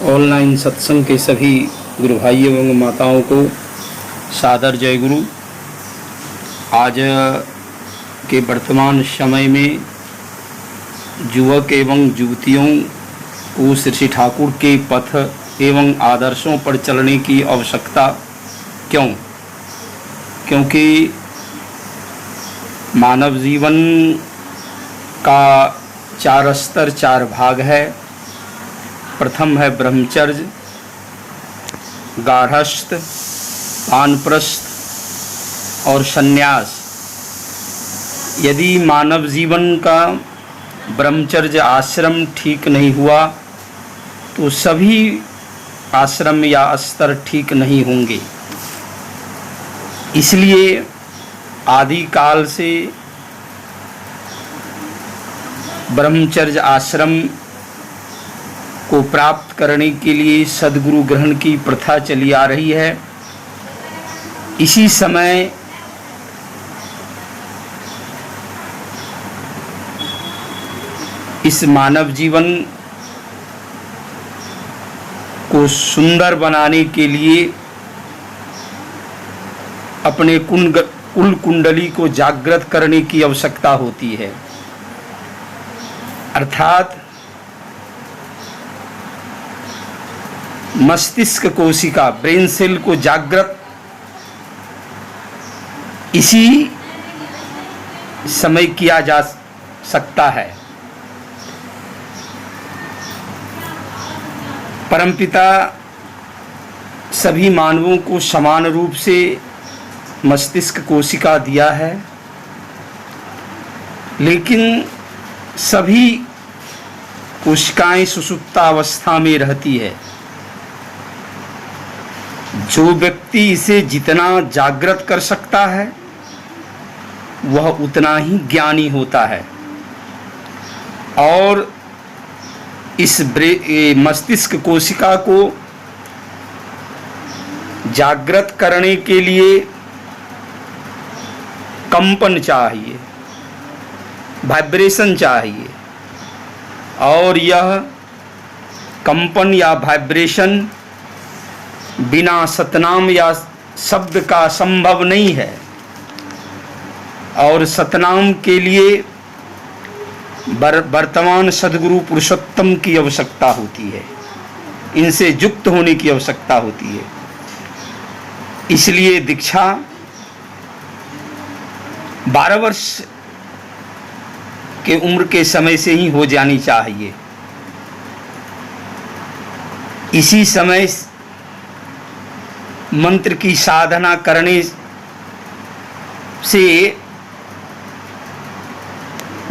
Online सत्संग के सभी गुरु भाइयों एवं माताओं को सादर जय गुरु। आज के वर्तमान समय में युवक एवं युवतियों को श्री ठाकुर के पथ एवं आदर्शों पर चलने की आवश्यकता क्यों? क्योंकि मानव जीवन का 4 स्तर 4 भाग है। प्रथम है ब्रह्मचर्य, गार्हस्थ, वानप्रस्थ और संन्यास। यदि मानव जीवन का ब्रह्मचर्य आश्रम ठीक नहीं हुआ तो सभी आश्रम या स्तर ठीक नहीं होंगे। इसलिए आदि काल से ब्रह्मचर्य आश्रम को प्राप्त करने के लिए सद्गुरु ग्रहण की प्रथा चली आ रही है। इसी समय इस मानव जीवन को सुंदर बनाने के लिए अपने कुल कुंडली को जागृत करने की आवश्यकता होती है। अर्थात मस्तिष्क कोशिका, ब्रेन सेल को जागृत इसी समय किया जा सकता है। परमपिता सभी मानवों को समान रूप से मस्तिष्क कोशिका दिया है, लेकिन सभी कोशिकाएं सुषुप्तावस्था में रहती है। जो व्यक्ति इसे जितना जागृत कर सकता है वह उतना ही ज्ञानी होता है। और इस मस्तिष्क कोशिका को जागृत करने के लिए कंपन चाहिए, वाइब्रेशन चाहिए, और यह कंपन या वाइब्रेशन बिना सतनाम या शब्द का संभव नहीं है। और सतनाम के लिए वर्तमान सद्गुरु पुरुषोत्तम की आवश्यकता होती है, इनसे युक्त होने की आवश्यकता होती है। इसलिए दीक्षा 12 वर्ष के उम्र के समय से ही हो जानी चाहिए। इसी समय मंत्र की साधना करने से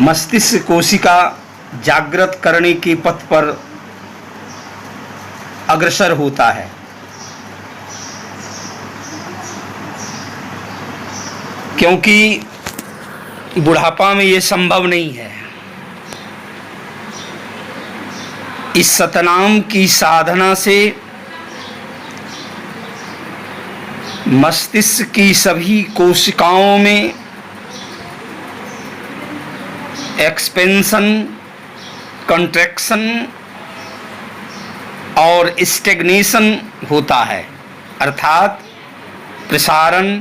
मस्तिष्क कोशिका जागृत करने के पथ पर अग्रसर होता है। क्योंकि बुढ़ापा में ये संभव नहीं है। इस सतनाम की साधना से मस्तिष्क की सभी कोशिकाओं में एक्सपेंशन, कंट्रैक्शन और स्टैग्नेशन होता है। अर्थात प्रसारण,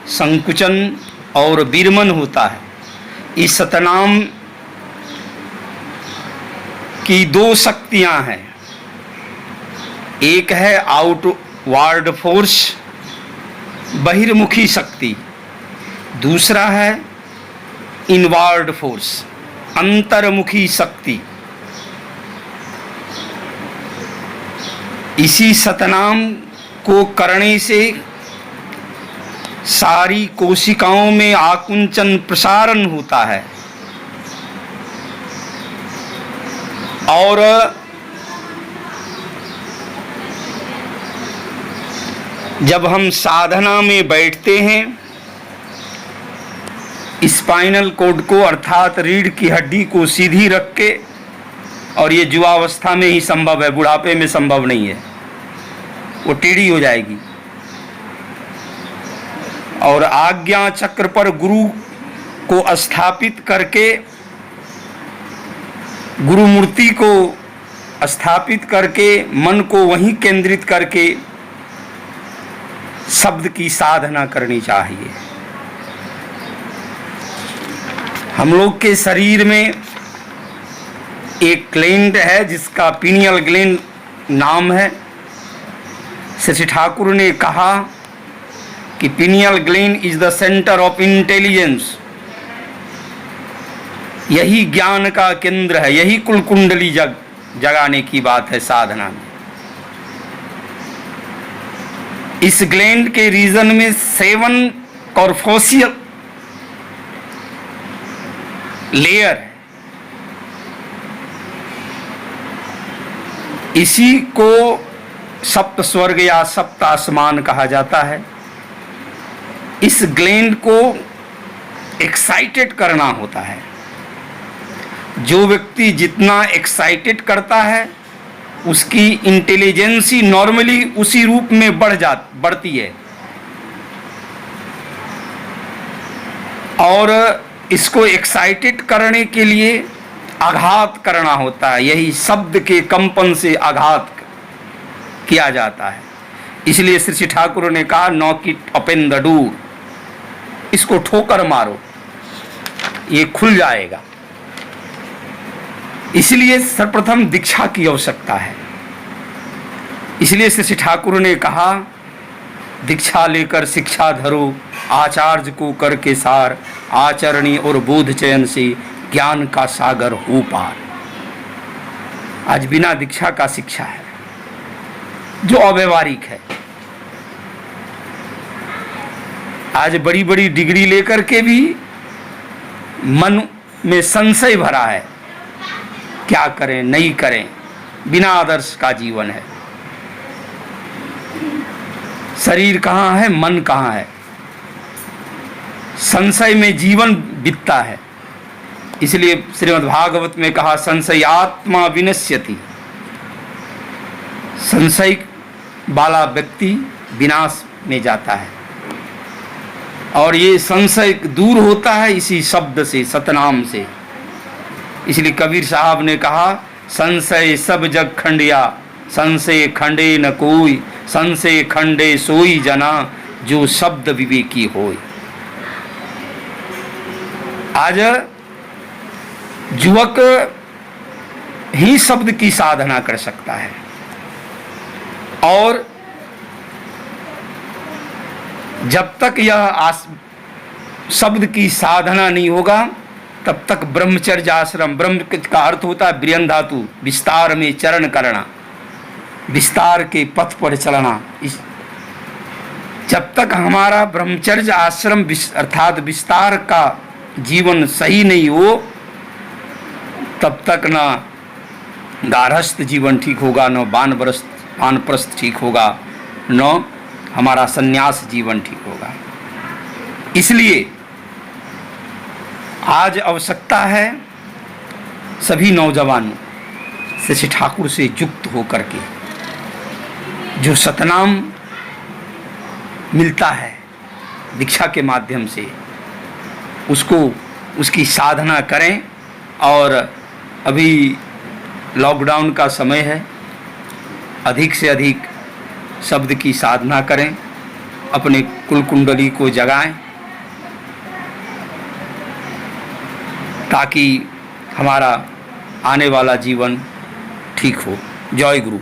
संकुचन और विरमन होता है। इस सतनाम की 2 शक्तियां हैं। एक है आउटवर्ड फोर्स, बहिर्मुखी शक्ति। दूसरा है इनवर्ड फोर्स, अंतर्मुखी शक्ति। इसी सतनाम को करने से सारी कोशिकाओं में आकुंचन प्रसारण होता है। और जब हम साधना में बैठते हैं, स्पाइनल कोड को अर्थात रीढ़ की हड्डी को सीधी रख के, और ये युवावस्था में ही संभव है, बुढ़ापे में संभव नहीं है, वो टेढ़ी हो जाएगी। और आज्ञा चक्र पर गुरु को स्थापित करके गुरु मूर्ति को स्थापित करके मन को वहीं केंद्रित करके शब्द की साधना करनी चाहिए। हम लोग के शरीर में एक ग्लैंड है जिसका पीनियल ग्लैंड नाम है। श्री ठाकुर ने कहा कि pineal gland is the centre of intelligence, यही ज्ञान का केंद्र है, यही कुल कुंडली जगाने की बात है साधना में। इस ग्लैंड के रीजन में 7 कॉर्पोशियल लेयर है। इसी को सप्त स्वर्ग या सप्त आसमान कहा जाता है। इस ग्लैंड को एक्साइटेड करना होता है। जो व्यक्ति जितना एक्साइटेड करता है उसकी इंटेलिजेंसी नॉर्मली उसी रूप में बढ़ती है। और इसको एक्साइटेड करने के लिए आघात करना होता है। यही शब्द के कंपन से आघात किया जाता है। इसलिए श्री ठाकुर ने कहा knock it open the door, इसको ठोकर मारो, ये खुल जाएगा। इसलिए सर्वप्रथम दीक्षा की आवश्यकता है। इसलिए श्री ठाकुर ने कहा दीक्षा लेकर शिक्षा धरो, आचार्य को करके सार, आचरणी और बोध चयन से ज्ञान का सागर हो पार। आज बिना दीक्षा का शिक्षा है जो अव्यवहारिक है। आज बड़ी बड़ी डिग्री लेकर के भी मन में संशय भरा है, क्या करें नहीं करें। बिना आदर्श का जीवन है। शरीर कहाँ है, मन कहाँ है, संशय में जीवन बीतता है। इसलिए श्रीमद् भागवत में कहा संशय आत्मा विनश्यति, संशय वाला व्यक्ति विनाश में जाता है। और ये संशय दूर होता है इसी शब्द से, सतनाम से। इसलिए कबीर साहब ने कहा संशय सब जग खंडिया, संशय खंडे न कोई, संशय खंडे सोई जना, जो शब्द विवेकी होय। आज युवक ही शब्द की साधना कर सकता है। और जब तक यह शब्द की साधना नहीं होगा तब तक ब्रह्मचर्य आश्रम, ब्रह्म का अर्थ होता है ब्रियन धातु, विस्तार में चरण करना, विस्तार के पथ पर चलना। जब तक हमारा ब्रह्मचर्य आश्रम अर्थात विस्तार का जीवन सही नहीं हो तब तक ना गारहस्थ जीवन ठीक होगा, न वानप्रस्थ ठीक होगा, न हमारा संन्यास जीवन ठीक होगा। इसलिए आज आवश्यकता है सभी नौजवान श्री ठाकुर से युक्त होकर के जो सतनाम मिलता है दीक्षा के माध्यम से उसकी साधना करें। और अभी लॉकडाउन का समय है, अधिक से अधिक शब्द की साधना करें, अपने कुल कुंडली को जगाएं ताकि हमारा आने वाला जीवन ठीक हो। जय गुरु।